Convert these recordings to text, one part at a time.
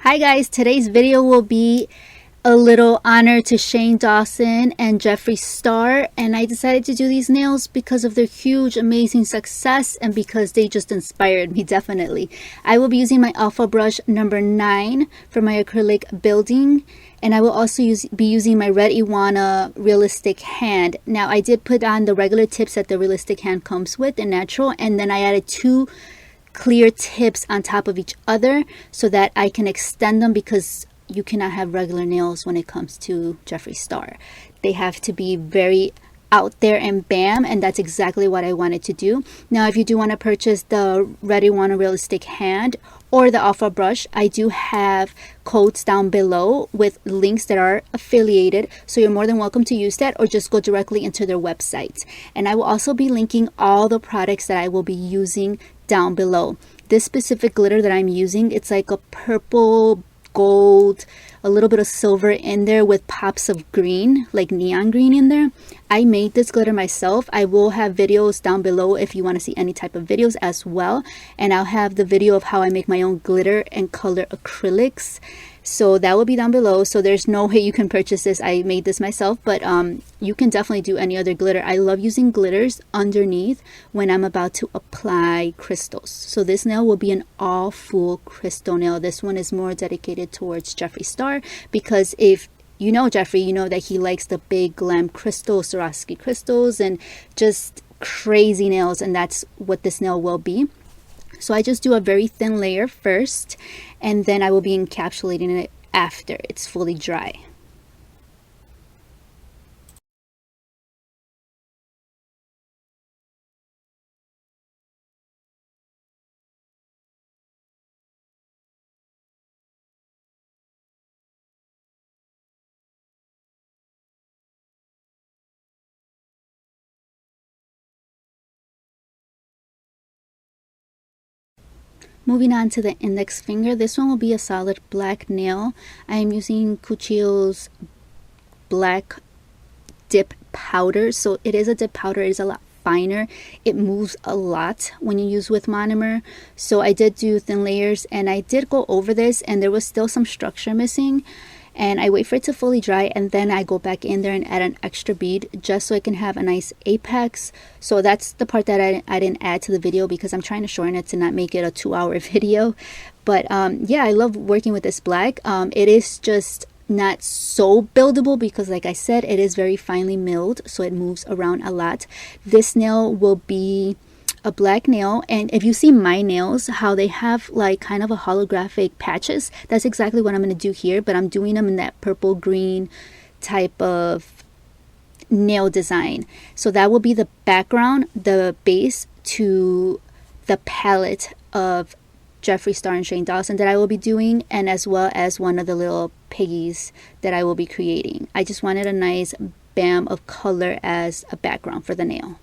Hi guys, today's video will be a little honor to Shane Dawson and Jeffree Star, and I decided to do these nails because of their huge amazing success and because they just inspired me definitely. I will be using my Alpha brush number 9 for my acrylic building, and I will also be using my red Iguana realistic hand. Now I did put on the regular tips that the realistic hand comes with in natural, and then I added 2 clear tips on top of each other so that I can extend them, because you cannot have regular nails when it comes to Jeffree Star. They have to be very out there and bam, and that's exactly what I wanted to do. Now if you do want to purchase the red Iguana realistic hand or the Alpha brush, I do have codes down below with links that are affiliated, so you're more than welcome to use that or just go directly into their website. And I will also be linking all the products that I will be using down below. This specific glitter that I'm using, it's like a purple, gold, a little bit of silver in there with pops of green, like neon green in there. I made this glitter myself. I will have videos down below if you want to see any type of videos as well, and I'll have the video of how I make my own glitter and color acrylics, so that will be down below. So there's no way you can purchase this. I made this myself, but you can definitely do any other glitter. I love using glitters underneath when I'm about to apply crystals. So this nail will be an all full crystal nail. This one is more dedicated towards Jeffree Star, because if you know Jeffree, you know that he likes the big glam crystals, Swarovski crystals, and just crazy nails, and that's what this nail will be. So I just do a very thin layer first, and then I will be encapsulating it after it's fully dry. Moving on to the index finger, this one will be a solid black nail. I am using Cuccio's black dip powder. So it is a dip powder, it is a lot finer. It moves a lot when you use with monomer. So I did do thin layers, and I did go over this, and there was still some structure missing. And I wait for it to fully dry, and then I go back in there and add an extra bead just so I can have a nice apex. So that's the part that I didn't add to the video, because I'm trying to shorten it to not make it a 2-hour video. But yeah, I love working with this black. It is just not so buildable because, like I said, it is very finely milled, so it moves around a lot. This nail will be a black nail, and if you see my nails, how they have like kind of a holographic patches, that's exactly what I'm going to do here, but I'm doing them in that purple green type of nail design. So that will be the background, the base to the palette of Jeffree Star and Shane Dawson that I will be doing, and as well as one of the little Pggies that I will be creating. I just wanted a nice bam of color as a background for the nail.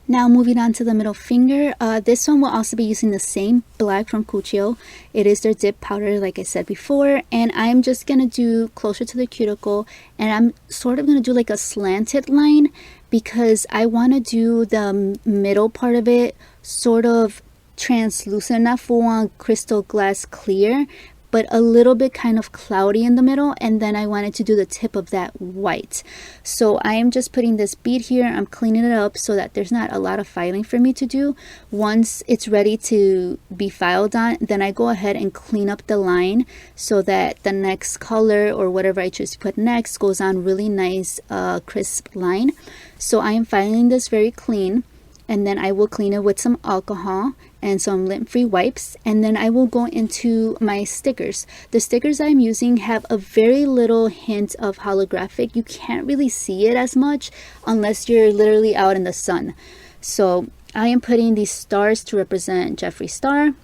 Now moving on to the middle finger, this one will also be using the same black from Cuccio. It is their dip powder, like I said before, and I'm just going to do closer to the cuticle, and I'm sort of going to do like a slanted line because I want to do the middle part of it sort of translucent, not full on crystal glass clear, but a little bit kind of cloudy in the middle, and then I wanted to do the tip of that white. So I am just putting this bead here, I'm cleaning it up so that there's not a lot of filing for me to do. Once it's ready to be filed on, then I go ahead and clean up the line so that the next color or whatever I choose to put next goes on really nice crisp line. So I am filing this very clean. and then I will clean it with some alcohol and some lint-free wipes, and then I will go into my stickers. The stickers I'm using have a very little hint of holographic. You can't really see it as much unless you're literally out in the sun. So I am putting these stars to represent Jeffree Star,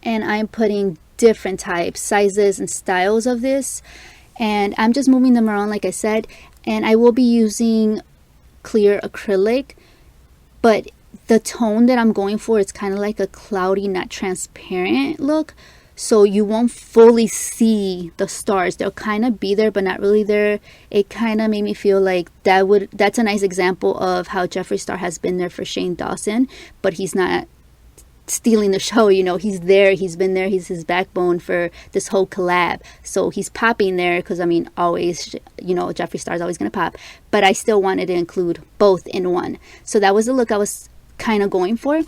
and I'm putting different types, sizes, and styles of this, and I'm just moving them around like I said. And I will be using clear acrylic, but the tone that I'm going for is kind of like a cloudy, not transparent look, so you won't fully see the stars. They'll kind of be there but not really there. It kind of made me feel like that's a nice example of how Jeffree Star has been there for Shane Dawson, but he's not stealing the show. You know, he's there, he's been there, he's his backbone for this whole collab, so he's popping there because I mean, always, you know, Jeffree Star's always gonna pop, but I still wanted to include both in one. So that was the look I was kind of going for.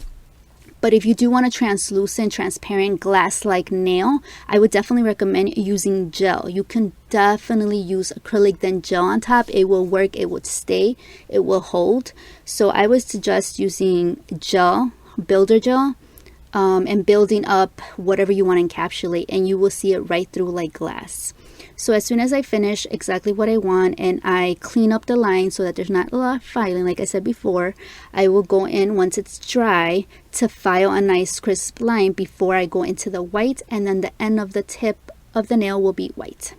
But if you do want a translucent, transparent, glass-like nail, I would definitely recommend using gel. You can definitely use acrylic then gel on top. It will work, it would stay, it will hold. So I would suggest using gel, builder gel, and building up whatever you want to encapsulate, and you will see it right through like glass. So as soon as I finish exactly what I want and I clean up the line so that there's not a lot of filing, like I said before, I will go in once it's dry to file a nice crisp line before I go into the white, and then the end of the tip of the nail will be white.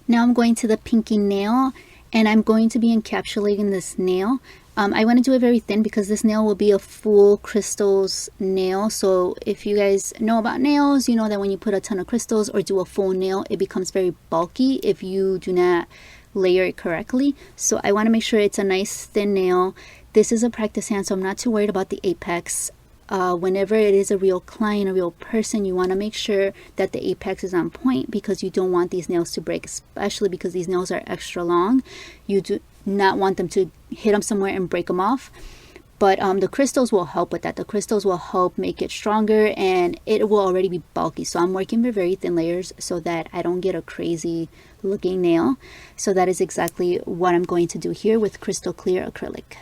Now I'm going to the pinky nail, and I'm going to be encapsulating this nail. I want to do it very thin because this nail will be a full crystals nail. So if you guys know about nails, you know that when you put a ton of crystals or do a full nail, it becomes very bulky if you do not layer it correctly. So I want to make sure it's a nice thin nail. This is a practice hand, so I'm not too worried about the apex. Whenever it is a real client, a real person, you want to make sure that the apex is on point because you don't want these nails to break, especially because these nails are extra long. You do not want them to hit them somewhere and break them off. But the crystals will help with that. The crystals will help make it stronger, and it will already be bulky. So I'm working with very thin layers so that I don't get a crazy looking nail. So that is exactly what I'm going to do here with crystal clear acrylic.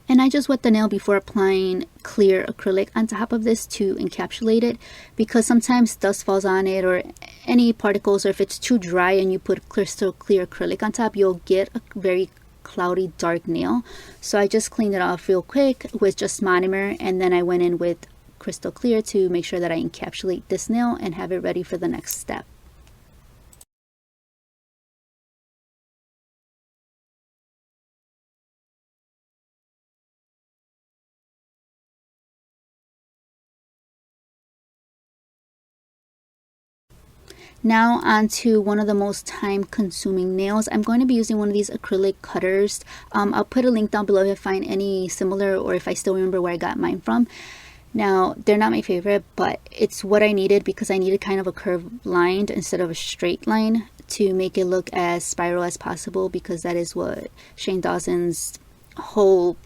And I just wet the nail before applying clear acrylic on top of this to encapsulate it, because sometimes dust falls on it or any particles, or if it's too dry and you put crystal clear acrylic on top, you'll get a very cloudy dark nail. So I just cleaned it off real quick with just monomer, and then I went in with crystal clear to make sure that I encapsulate this nail and have it ready for the next step. Now on to one of the most time consuming nails. I'm going to be using one of these acrylic cutters. I'll put a link down below if I find any similar, or if I still remember where I got mine from. Now, they're not my favorite, but it's what I needed because I needed kind of a curved line instead of a straight line to make it look as spiral as possible, because that is what Shane Dawson's whole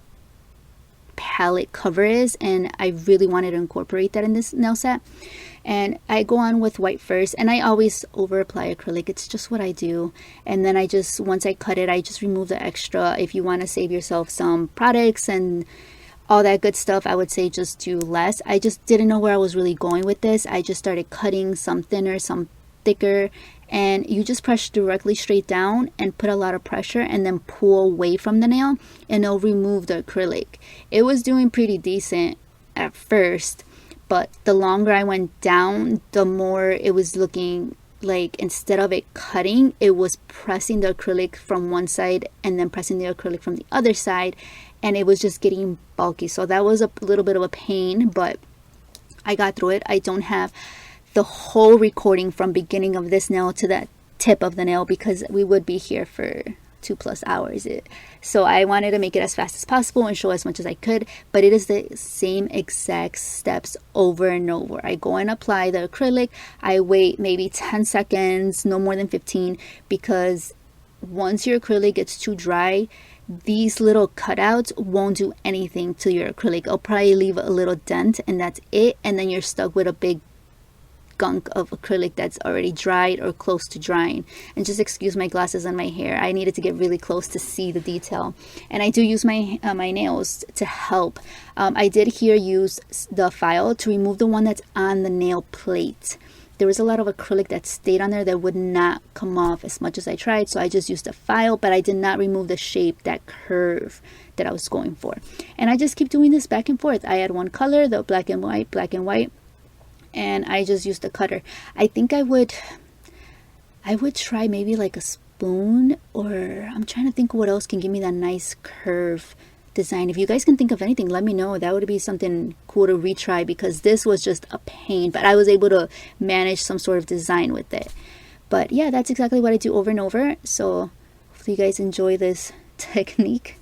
palette cover is, and I really wanted to incorporate that in this nail set. And I go on with white first, and I always over apply acrylic. It's just what I do. And then I just, once I cut it, I just remove the extra. If you want to save yourself some products and all that good stuff, I would say just do less. I just didn't know where I was really going with this. I just started cutting some thinner, some thicker, and you just press directly straight down and put a lot of pressure and then pull away from the nail, and it'll remove the acrylic. It was doing pretty decent at first, but the longer I went down, the more it was looking like instead of it cutting, it was pressing the acrylic from one side and then pressing the acrylic from the other side, and it was just getting bulky. So that was a little bit of a pain, but I got through it. I don't have the whole recording from beginning of this nail to that tip of the nail because we would be here for 2+ hours. So I wanted to make it as fast as possible and show as much as I could, but it is the same exact steps over and over. I go and apply the acrylic. I wait maybe 10 seconds, no more than 15, because once your acrylic gets too dry, these little cutouts won't do anything to your acrylic. It'll probably leave a little dent and that's it, and then you're stuck with a big gunk of acrylic that's already dried or close to drying. And just excuse my glasses and my hair, I needed to get really close to see the detail, and I do use my my nails to help. I did here use the file to remove the one that's on the nail plate. There was a lot of acrylic that stayed on there that would not come off as much as I tried, so I just used a file, but I did not remove the shape, that curve that I was going for. And I just keep doing this back and forth. I add one color, the black and white, and I just used a cutter. I think I would try maybe like a spoon, or I'm trying to think what else can give me that nice curve design. If you guys can think of anything, let me know. That would be something cool to retry, because this was just a pain, but I was able to manage some sort of design with it. But yeah, that's exactly what I do over and over. So hopefully you guys enjoy this technique.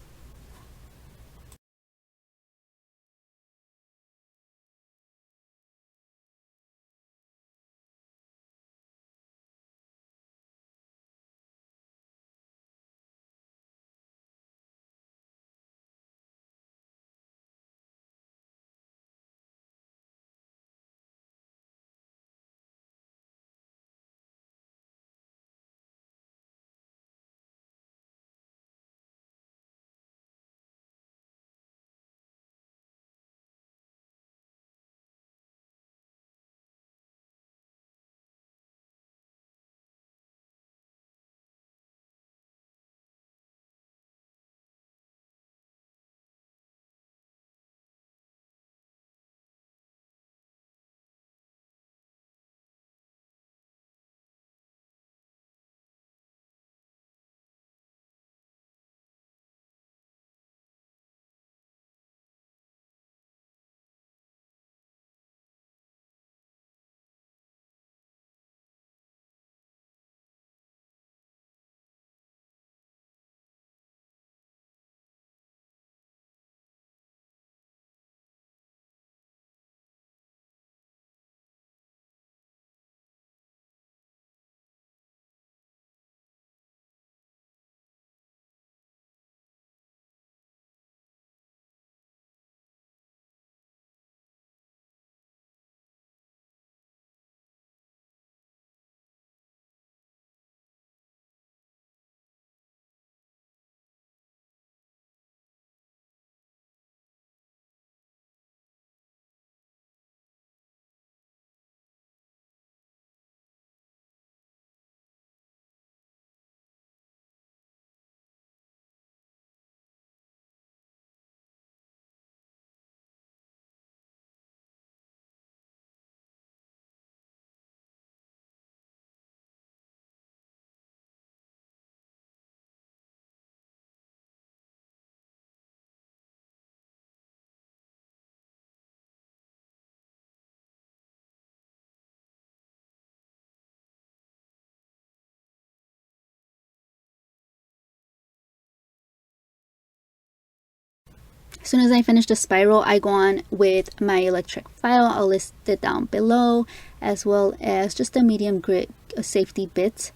As soon as I finish the spiral, I go on with my electric file. I'll list it down below, as well as just a medium grit safety bit.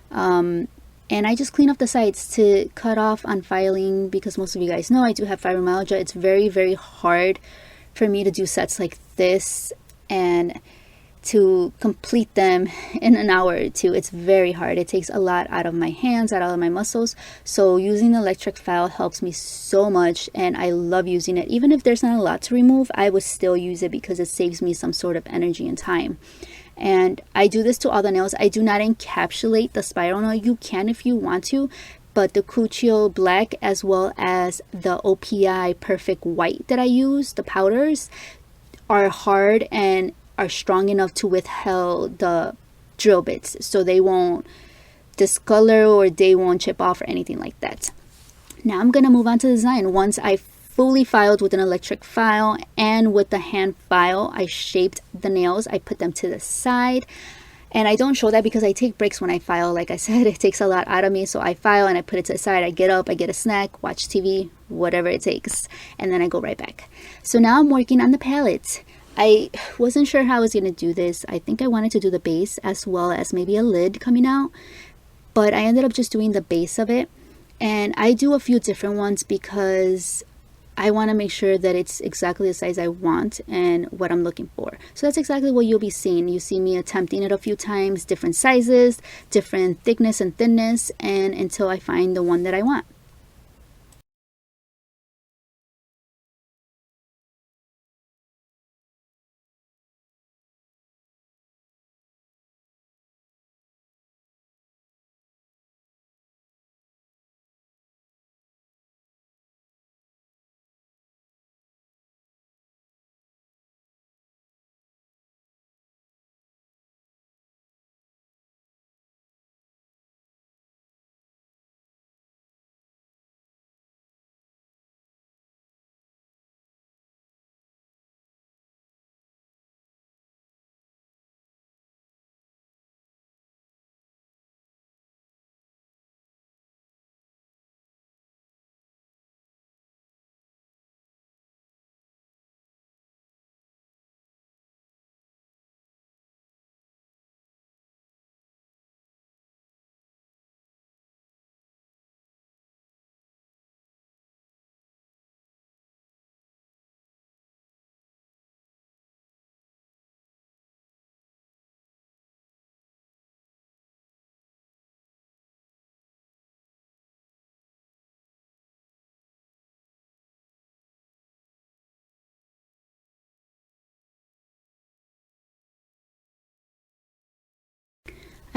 And I just clean up the sides to cut off on filing, because most of you guys know I do have fibromyalgia. It's very, very hard for me to do sets like this and to complete them in an hour or two. It's very hard. It takes a lot out of my hands, out of my muscles. So using the electric file helps me so much, and I love using it. Even if there's not a lot to remove, I would still use it because it saves me some sort of energy and time. And I do this to all the nails. I do not encapsulate the spiral nail. You can if you want to, but the Cuccio Black as well as the Opi Perfect White that I use, the powders, are hard and are strong enough to withhold the drill bits, so they won't discolor or they won't chip off or anything like that. Now I'm gonna move on to the design. Once I fully filed with an electric file and with the hand file, I shaped the nails. I put them to the side, and I don't show that because I take breaks when I file. Like I said, it takes a lot out of me, so I file and I put it to the side. I get up, I get a snack, watch TV, whatever it takes, and then I go right back. So now I'm working on the palette. I wasn't sure how I was going to do this. I think I wanted to do the base as well as maybe a lid coming out, but I ended up just doing the base of it. And I do a few different ones because I want to make sure that it's exactly the size I want and what I'm looking for. So that's exactly what you'll be seeing. You see me attempting it a few times, different sizes, different thickness and thinness, and until I find the one that I want.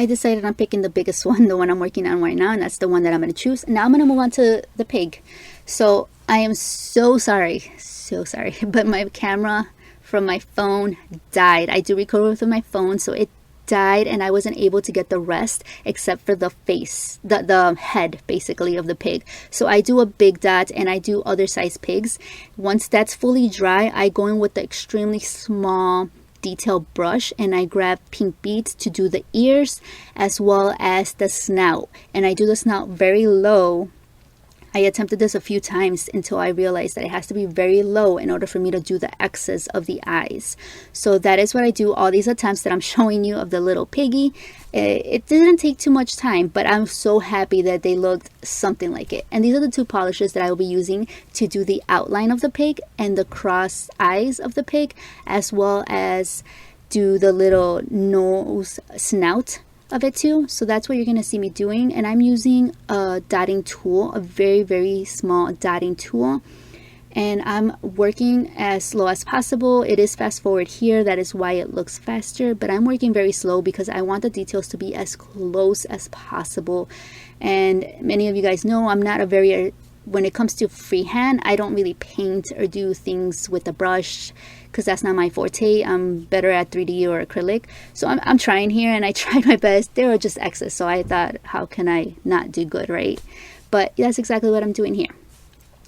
I decided on picking the biggest one, the one I'm working on right now, and that's the one that I'm going to choose. Now I'm going to move on to the pig. So I am so sorry, but my camera from my phone died. I do record with my phone, so it died and I wasn't able to get the rest except for the face, the head basically of the pig. So I do a big dot and I do other size pigs. Once that's fully dry, I go in with the extremely small detail brush and I grab pink beads to do the ears as well as the snout, and I do the snout very low. I attempted this a few times until I realized that it has to be very low in order for me to do the X's of the eyes. So that is what I do. All these attempts that I'm showing you of the little piggy, it didn't take too much time, but I'm so happy that they looked something like it. And these are the two polishes that I will be using to do the outline of the pig and the cross eyes of the pig, as well as do the little nose snout of it too. So that's what you're going to see me doing, and I'm using a dotting tool, a very small dotting tool, and I'm working as slow as possible. It is fast forward here, that is why it looks faster, but I'm working very slow because I want the details to be as close as possible. And many of you guys know I'm not a very, when it comes to freehand, I don't really paint or do things with a brush because that's not my forte. I'm better at 3D or acrylic. So I'm trying here, and I tried my best. They were just X's, so I thought, how can I not do good, right? But that's exactly what I'm doing here.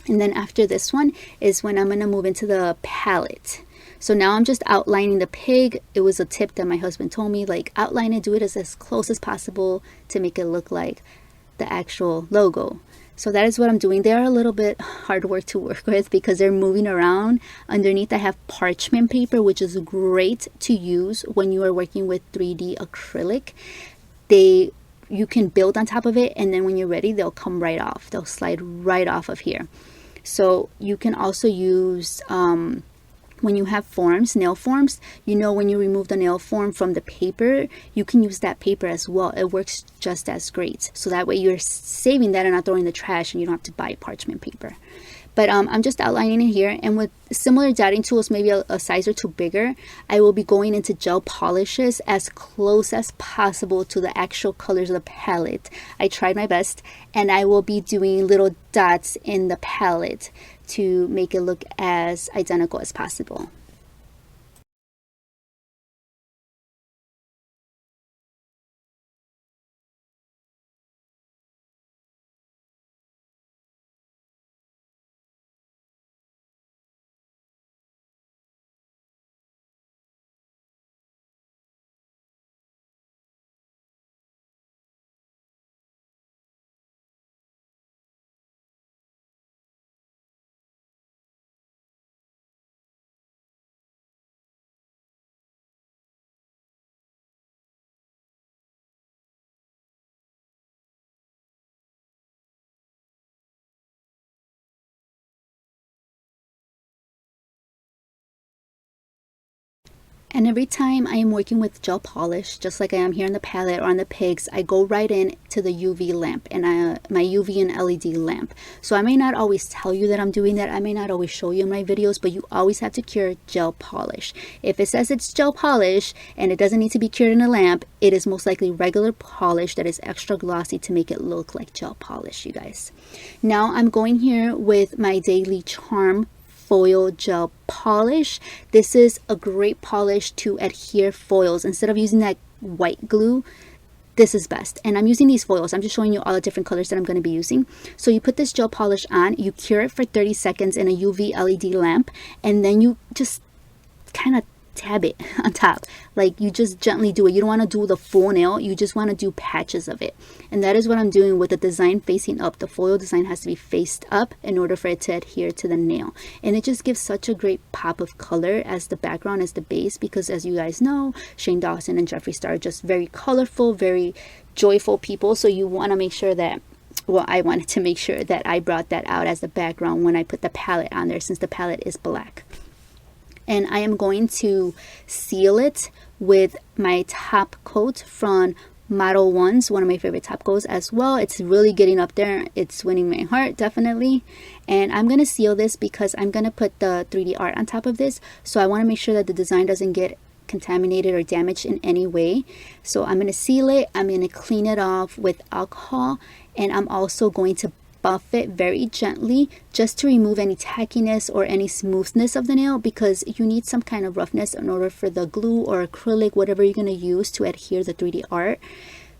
And then after this one is when I'm going to move into the palette. So now I'm just outlining the pig. It was a tip that my husband told me, like, outline it, do it as close as possible to make it look like the actual logo. So that is what I'm doing. They are a little bit hard work to work with because they're moving around. Underneath I have parchment paper, which is great to use when you are working with 3D acrylic. You can build on top of it, and then when you're ready, they'll come right off. They'll slide right off of here. So you can also use when you have forms, nail forms, you know, when you remove the nail form from the paper, you can use that paper as well. It works just as great. So that way you're saving that and not throwing in the trash, and you don't have to buy parchment paper. But I'm just outlining it here, and with similar dotting tools, maybe a size or two bigger, I will be going into gel polishes as close as possible to the actual colors of the palette. I tried my best, and I will be doing little dots in the palette to make it look as identical as possible. And every time I am working with gel polish, just like I am here on the palette or on the Pggies, I go right in to the UV lamp and my UV and LED lamp. So I may not always tell you that I'm doing that. I may not always show you in my videos, but you always have to cure gel polish. If it says it's gel polish and it doesn't need to be cured in a lamp, it is most likely regular polish that is extra glossy to make it look like gel polish, you guys. Now I'm going here with my Daily Charm foil gel polish. This is a great polish to adhere foils. Instead of using that white glue, this is best. And I'm using these foils. I'm just showing you all the different colors that I'm going to be using. So you put this gel polish on, you cure it for 30 seconds in a UV LED lamp, and then you just kind of tab it on top. Like, you just gently do it. You don't want to do the full nail, you just want to do patches of it. And that is what I'm doing with the design facing up. The foil design has to be faced up in order for it to adhere to the nail, and it just gives such a great pop of color as the background, as the base, because as you guys know, Shane Dawson and Jeffree Star are just very colorful, very joyful people. So you want to make sure that, well, I wanted to make sure that I brought that out as the background when I put the palette on there, since the palette is black. And I am going to seal it with my top coat from Model Ones, one of my favorite top coats as well. It's really getting up there. It's winning my heart, definitely. And I'm going to seal this because I'm going to put the 3D art on top of this. So I want to make sure that the design doesn't get contaminated or damaged in any way. So I'm going to seal it. I'm going to clean it off with alcohol. And I'm also going to buff it very gently just to remove any tackiness or any smoothness of the nail, because you need some kind of roughness in order for the glue or acrylic, whatever you're going to use, to adhere the 3D art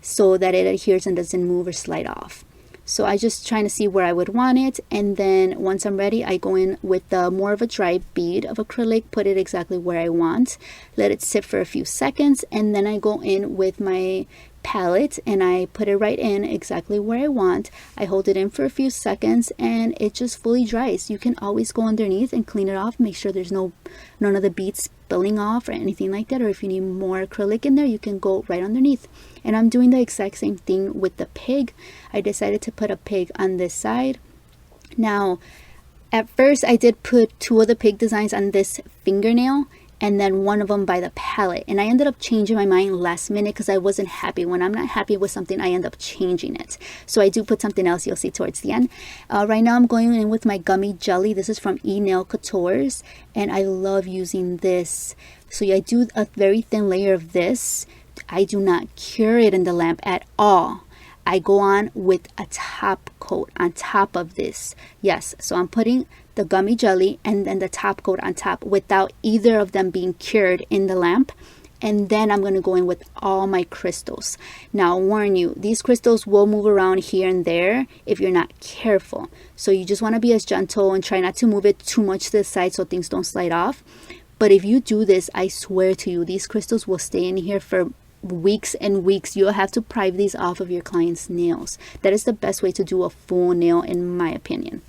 so that it adheres and doesn't move or slide off. So I just trying to see where I would want it, and then once I'm ready, I go in with the more of a dry bead of acrylic, put it exactly where I want, let it sit for a few seconds, and then I go in with my palette and I put it right in exactly where I want. I hold it in for a few seconds and it just fully dries. You can always go underneath and clean it off, make sure there's none of the beads spilling off or anything like that, or if you need more acrylic in there, you can go right underneath. And I'm doing the exact same thing with the pig. I decided to put a pig on this side. Now, at first I did put two of the pig designs on this fingernail and then one of them by the palette, and I ended up changing my mind last minute because I wasn't happy. When I'm not happy with something, I end up changing it. So I do put something else, you'll see towards the end. Right now I'm going in with my gummy jelly. This is from Nail Couture's, and I love using this. So I do a very thin layer of this. I do not cure it in the lamp at all. I go on with a top coat on top of this. Yes, so I'm putting the gummy jelly and then the top coat on top without either of them being cured in the lamp. And then I'm going to go in with all my crystals. Now, I'll warn you, these crystals will move around here and there if you're not careful. So you just want to be as gentle and try not to move it too much to the side so things don't slide off. But if you do this, I swear to you, these crystals will stay in here for weeks and weeks. You'll have to pry these off of your client's nails. That is the best way to do a full nail, in my opinion.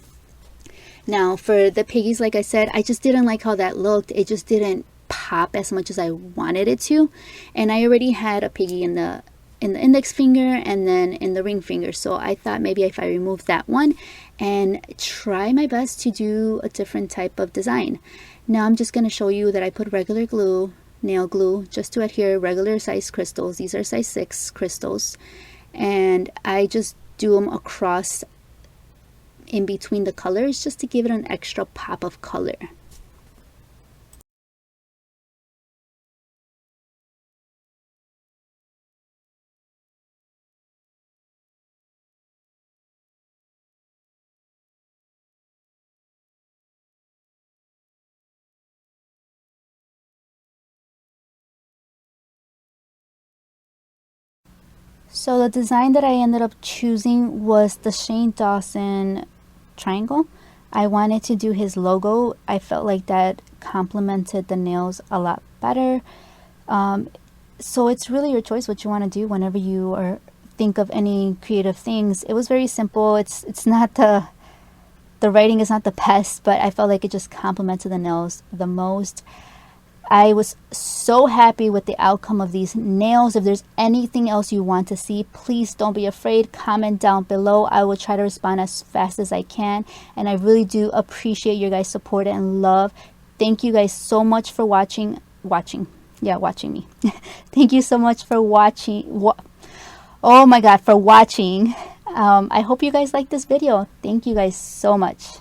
Now for the Pggies, like I said, I just didn't like how that looked. It just didn't pop as much as I wanted it to, and I already had a Pggie in the index finger and then in the ring finger, so I thought maybe if I remove that one and try my best to do a different type of design. Now I'm just going to show you that I put regular glue, nail glue, just to adhere regular size crystals. These are size 6 crystals, and I just do them across in between the colors just to give it an extra pop of color. So the design that I ended up choosing was the Shane Dawson triangle. I wanted to do his logo. I felt like that complemented the nails a lot better. So it's really your choice what you want to do whenever you are think of any creative things. It was very simple. It's not the writing is not the best, but I felt like it just complemented the nails the most. I was so happy with the outcome of these nails. If there's anything else you want to see, please don't be afraid. Comment down below. I will try to respond as fast as I can. And I really do appreciate your guys' support and love. Thank you guys so much for watching me. Thank you so much for watching. Oh my God, for watching. I hope you guys like this video. Thank you guys so much.